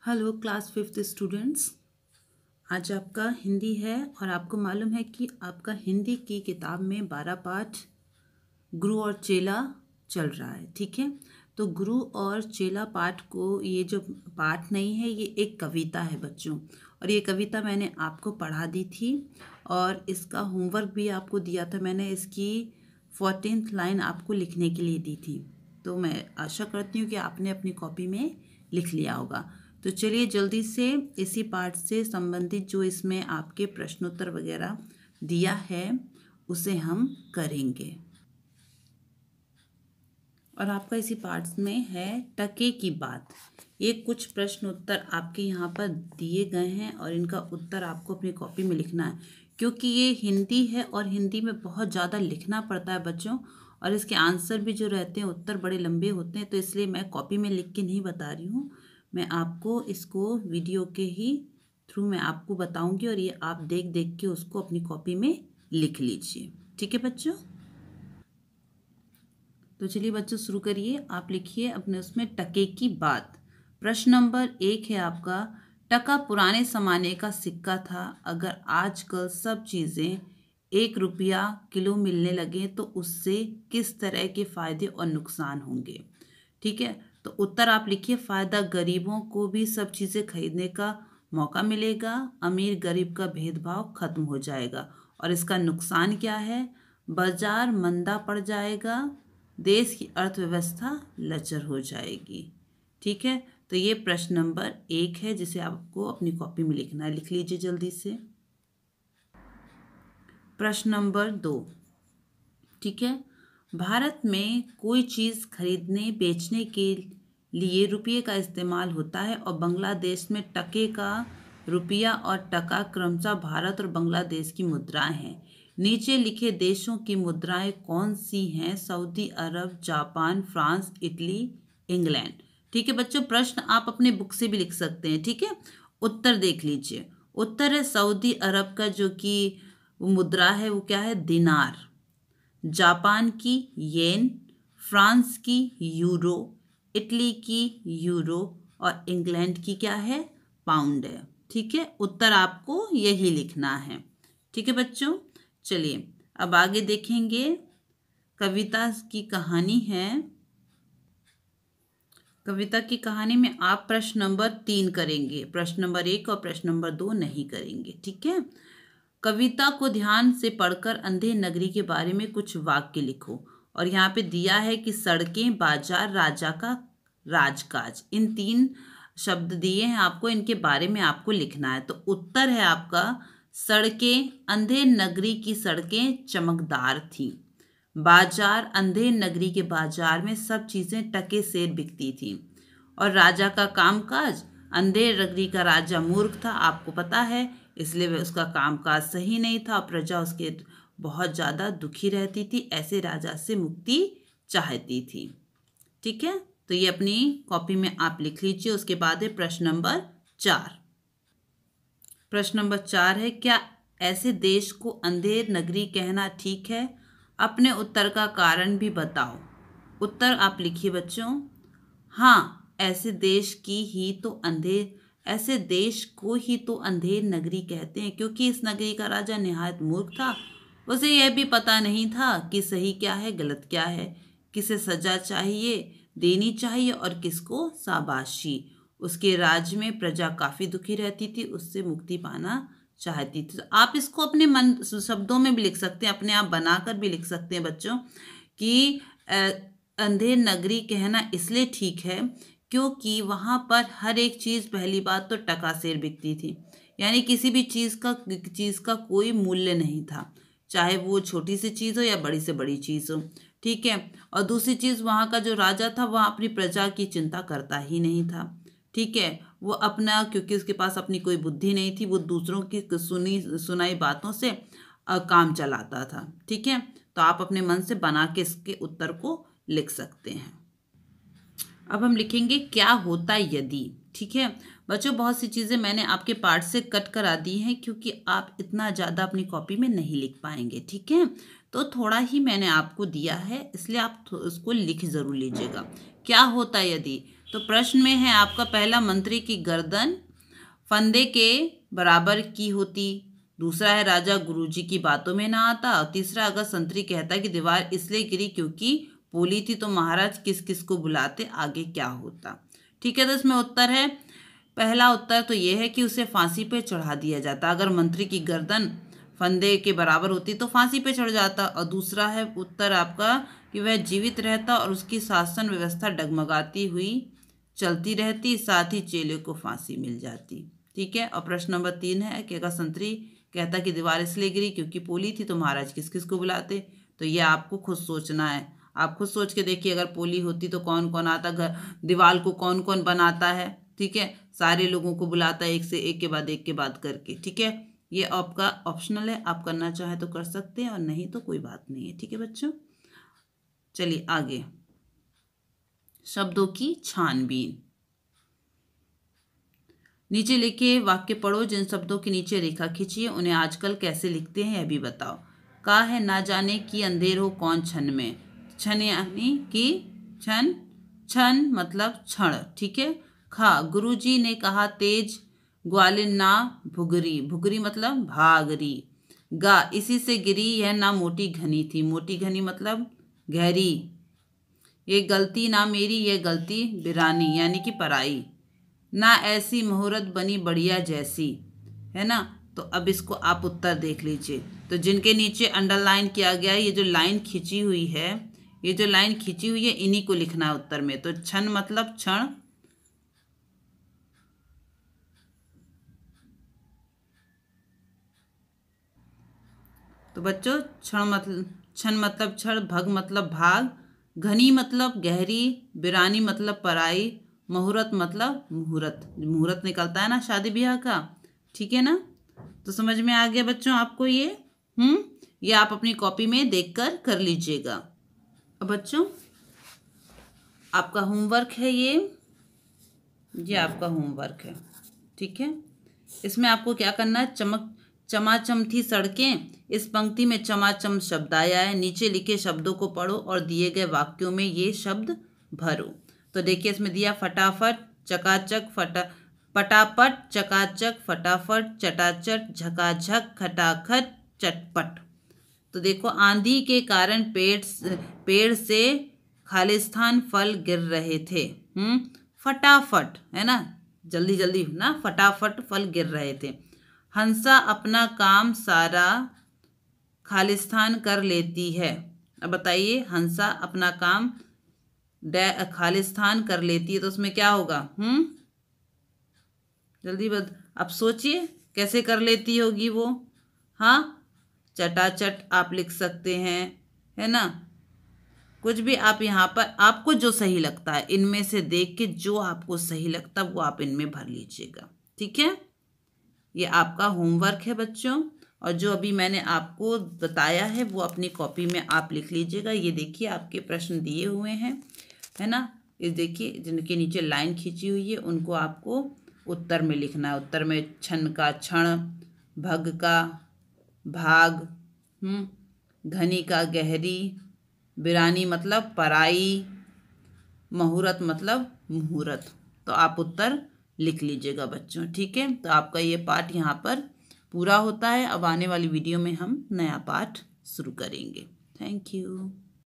Hello class 5th students. आज आपका हिंदी है और आपको मालूम है कि आपका हिंदी की किताब में 12 पाठ गुरु और चेला चल रहा है। ठीक है, तो गुरु और चेला पाठ को, ये जो पाठ नहीं है ये एक कविता है बच्चों, और ये कविता मैंने आपको पढ़ा दी थी और इसका होमवर्क भी आपको दिया था। मैंने इसकी 14th लाइन आपको लिखने के लिए दी थी, तो मैं आशा करती हूँ कि आपने अपनी कॉपी में लिख लिया होगा। तो चलिए जल्दी से इसी पाठ से संबंधित जो इसमें आपके प्रश्नोत्तर वगैरह दिया है उसे हम करेंगे। और आपका इसी पाठ में है टके की बात। ये कुछ प्रश्न उत्तर आपके यहाँ पर दिए गए हैं और इनका उत्तर आपको अपनी कॉपी में लिखना है, क्योंकि ये हिंदी है और हिंदी में बहुत ज़्यादा लिखना पड़ता है बच्चों, और इसके आंसर भी जो रहते हैं उत्तर बड़े लंबे होते हैं। तो इसलिए मैं कॉपी में लिख के नहीं बता रही हूँ, मैं आपको इसको वीडियो के ही थ्रू मैं आपको बताऊँगी और ये आप देख देख के उसको अपनी कॉपी में लिख लीजिए। ठीक है बच्चों, तो चलिए बच्चों शुरू करिए। आप लिखिए अपने उसमें टके की बात। प्रश्न नंबर 1 है आपका, टका पुराने ज़माने का सिक्का था। अगर आजकल सब चीज़ें 1 रुपया किलो मिलने लगे तो उससे किस तरह के फ़ायदे और नुकसान होंगे। ठीक है, तो उत्तर आप लिखिए, फ़ायदा गरीबों को भी सब चीज़ें खरीदने का मौका मिलेगा, अमीर गरीब का भेदभाव खत्म हो जाएगा। और इसका नुकसान क्या है, बाजार मंदा पड़ जाएगा, देश की अर्थव्यवस्था लचर हो जाएगी। ठीक है, तो ये प्रश्न नंबर 1 है जिसे आपको अपनी कॉपी में लिखना है। लिख लीजिए जल्दी से। प्रश्न नंबर 2, ठीक है, भारत में कोई चीज़ खरीदने बेचने के लिए रुपये का इस्तेमाल होता है और बांग्लादेश में टके का रुपया और टका क्रमशः भारत और बांग्लादेश की मुद्राएं हैं। नीचे लिखे देशों की मुद्राएं कौन सी हैं? सऊदी अरब, जापान, फ्रांस, इटली, इंग्लैंड। ठीक है बच्चों, प्रश्न आप अपने बुक से भी लिख सकते हैं। ठीक है, उत्तर देख लीजिए। उत्तर है सऊदी अरब का जो कि मुद्रा है वो क्या है, दिनार, जापान की येन, फ्रांस की यूरो, इटली की यूरो और इंग्लैंड की क्या है, पाउंड है। ठीक है, उत्तर आपको यही लिखना है। ठीक है बच्चों, चलिए अब आगे देखेंगे। कविता की कहानी है। कविता की कहानी में आप प्रश्न नंबर 3 करेंगे, प्रश्न नंबर 1 और प्रश्न नंबर 2 नहीं करेंगे। ठीक है, कविता को ध्यान से पढ़कर अंधे नगरी के बारे में कुछ वाक्य लिखो। और यहाँ पे दिया है कि सड़कें, बाजार, राजा का राजकाज, इन 3 शब्द दिए हैं आपको, इनके बारे में आपको लिखना है। तो उत्तर है आपका सड़कें, अंधे नगरी की सड़कें चमकदार थीं। बाजार, अंधे नगरी के बाजार में सब चीज़ें टके से बिकती थीं। और राजा का कामकाज, अंधे नगरी का राजा मूर्ख था, आपको पता है, इसलिए वह उसका कामकाज सही नहीं था। प्रजा उसके बहुत ज़्यादा दुखी रहती थी, ऐसे राजा से मुक्ति चाहती थी। ठीक है, तो ये अपनी कॉपी में आप लिख लीजिए। उसके बाद है प्रश्न नंबर 4। प्रश्न नंबर 4 है, क्या ऐसे देश को अंधेर नगरी कहना ठीक है? अपने उत्तर का कारण भी बताओ। उत्तर आप लिखिए बच्चों। हाँ, ऐसे देश को ही तो अंधेर नगरी कहते हैं, क्योंकि इस नगरी का राजा निहायत मूर्ख था। उसे यह भी पता नहीं था कि सही क्या है, गलत क्या है, किसे सजा देनी चाहिए और किसको शाबाशी। उसके राज्य में प्रजा काफ़ी दुखी रहती थी, उससे मुक्ति पाना चाहती थी। तो आप इसको अपने मन शब्दों में भी लिख सकते हैं, अपने आप बनाकर भी लिख सकते हैं बच्चों, कि अंधेर नगरी कहना इसलिए ठीक है क्योंकि वहाँ पर हर एक चीज़, पहली बात तो टका सेर बिकती थी, यानी किसी भी चीज़ का कोई मूल्य नहीं था, चाहे वो छोटी सी चीज़ हो या बड़ी से बड़ी चीज़ हो। ठीक है, और दूसरी चीज़, वहाँ का जो राजा था वह अपनी प्रजा की चिंता करता ही नहीं था। ठीक है, वो अपना, क्योंकि उसके पास अपनी कोई बुद्धि नहीं थी, वो दूसरों की सुनाई बातों से काम चलाता था। ठीक है, तो आप अपने मन से बना के इसके उत्तर को लिख सकते हैं। अब हम लिखेंगे क्या होता यदि। ठीक है बच्चों, बहुत सी चीज़ें मैंने आपके पाठ से कट करा दी हैं क्योंकि आप इतना ज़्यादा अपनी कॉपी में नहीं लिख पाएंगे। ठीक है, तो थोड़ा ही मैंने आपको दिया है, इसलिए आप उसको लिख ज़रूर लीजिएगा। क्या होता यदि, तो प्रश्न में है आपका, पहला, मंत्री की गर्दन फंदे के बराबर की होती। दूसरा है, राजा गुरुजी की बातों में ना आता। और तीसरा, अगर संतरी कहता कि दीवार इसलिए गिरी क्योंकि पोली थी, तो महाराज किस किस को बुलाते, आगे क्या होता। ठीक है, तो इसमें उत्तर है, पहला उत्तर तो ये है कि उसे फांसी पे चढ़ा दिया जाता। अगर मंत्री की गर्दन फंदे के बराबर होती तो फांसी पे चढ़ जाता। और दूसरा है उत्तर आपका कि वह जीवित रहता और उसकी शासन व्यवस्था डगमगाती हुई चलती रहती, साथ ही चेले को फांसी मिल जाती। ठीक है, और प्रश्न नंबर 3 है कि अगर संतरी कहता कि दीवार इसलिए गिरी क्योंकि पोली थी, तो महाराज किस किस को बुलाते। तो ये आपको खुद सोचना है। आप खुद सोच के देखिए, अगर पोली होती तो कौन कौन आता, घर दीवार को कौन कौन बनाता है। ठीक है, सारे लोगों को बुलाता है, एक से एक के बाद करके। ठीक है, ये आपका ऑप्शनल है, आप करना चाहे तो कर सकते हैं और नहीं तो कोई बात नहीं है। ठीक है बच्चों, चलिए आगे, शब्दों की छानबीन। नीचे लिखे वाक्य पढ़ो, जिन शब्दों के नीचे रेखा खींचिए उन्हें आजकल कैसे लिखते हैं यह भी बताओ। का है, ना जाने कि अंधेर हो कौन क्षण में। क्षण यानी कि क्षण, क्षण मतलब क्षण। ठीक है। खा, गुरुजी ने कहा तेज ग्वालिन ना भुगरी, भुगरी मतलब भागरी। गा, इसी से गिरी यह ना मोटी घनी थी, मोटी घनी मतलब गहरी। ये गलती ना मेरी, यह गलती बिरानी यानी कि पराई। ना ऐसी मुहूर्त बनी बढ़िया जैसी, है ना। तो अब इसको आप उत्तर देख लीजिए। तो जिनके नीचे अंडरलाइन किया गया है, ये जो लाइन खींची हुई है, ये जो लाइन खींची हुई है, इन्हीं को लिखना है उत्तर में। तो क्षण मतलब क्षण, तो बच्चों क्षण मतलब क्षण, भग मतलब भाग, घनी मतलब गहरी, बिरानी मतलब पराई, मुहूर्त मतलब मुहूर्त, मुहूर्त निकलता है ना शादी ब्याह का। ठीक है ना, तो समझ में आ गया बच्चों आपको ये। ये आप अपनी कॉपी में देखकर कर लीजिएगा। अब बच्चों आपका होमवर्क है ये आपका होमवर्क है। ठीक है, इसमें आपको क्या करना है, चमाचम थी सड़कें, इस पंक्ति में चमाचम शब्द आया है। नीचे लिखे शब्दों को पढ़ो और दिए गए वाक्यों में ये शब्द भरो। तो देखिए इसमें दिया फटाफट, चकाचक, पटापट, चकाचक, फटाफट, चटाचट, झकाझक, खटाखट, चटपट। तो देखो, आंधी के कारण पेड़ से खालिस्तान फल गिर रहे थे। फटाफट, है ना, जल्दी जल्दी ना, फटाफट फल गिर रहे थे। हंसा अपना काम सारा खालिस्तान कर लेती है। अब बताइए, हंसा अपना काम खालिस्तान कर लेती है, तो उसमें क्या होगा? जल्दी अब सोचिए कैसे कर लेती होगी वो। हाँ, चटाचट आप लिख सकते हैं, है ना। कुछ भी आप यहाँ पर आपको जो सही लगता है, इनमें से देख के जो आपको सही लगता है वो आप इनमें भर लीजिएगा। ठीक है, ये आपका होमवर्क है बच्चों। और जो अभी मैंने आपको बताया है वो अपनी कॉपी में आप लिख लीजिएगा। ये देखिए आपके प्रश्न दिए हुए हैं, है ना। इस देखिए जिनके नीचे लाइन खींची हुई है उनको आपको उत्तर में लिखना है। उत्तर में क्षण का क्षण, भग का भाग, घनी का गहरी, बिरानी मतलब पराई, मुहूर्त मतलब मुहूर्त। तो आप उत्तर लिख लीजिएगा बच्चों। ठीक है, तो आपका ये पाठ यहाँ पर पूरा होता है। अब आने वाली वीडियो में हम नया पाठ शुरू करेंगे। Thank you.